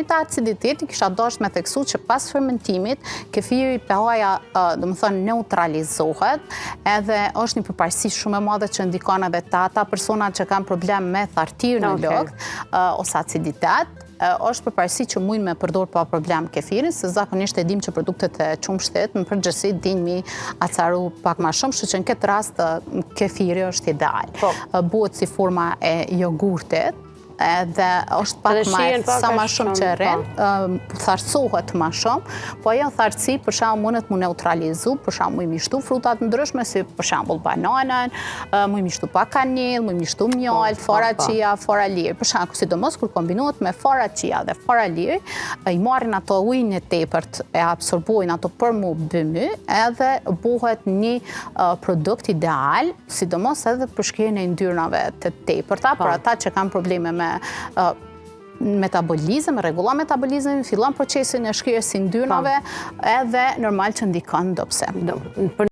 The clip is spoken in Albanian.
problemit të aciditetit, kisha dashur me theksu që pas fermentimit, kefiri pH-ja, domethënë neutralizohet, edhe është një përparësi shumë e madhe që ndikon edhe te ata persona që kanë problem me thartir në lëkt ose aciditet. Është përparësi që mujnë me përdor pa problem kefirin, se zakonisht e dim që produktet e qumshtit në përgjithësi dinë mi acaru pak më shumë, kështu që në këtë rast kefiri është ideal. Bëhet si forma e jogurtit, edhe është pak sa më shumë që rrin, thartësohet më shumë, po ajo thartësi për shembull mundet mu neutralizu, për shembull mu mishtu frutat ndryshme si për shembull bananën, mu mishtu pak kanellë, mu mishtu mjaltë, fara chia, fara lirë. Për shembull, sidomos kur kombinohet me fara chia dhe fara lirë, i marrin ato ujin e tepërt, e absorbojnë ato për mu bëmy, edhe bëhet një produkt ideal, sidomos edhe për shkrirjen e yndyrnave të tepërta, për ata që kanë probleme me metabolizëm, rregullon metabolizmin, fillon procesin e shkrirjes së yndyrnave, edhe normal që ndikon dopse.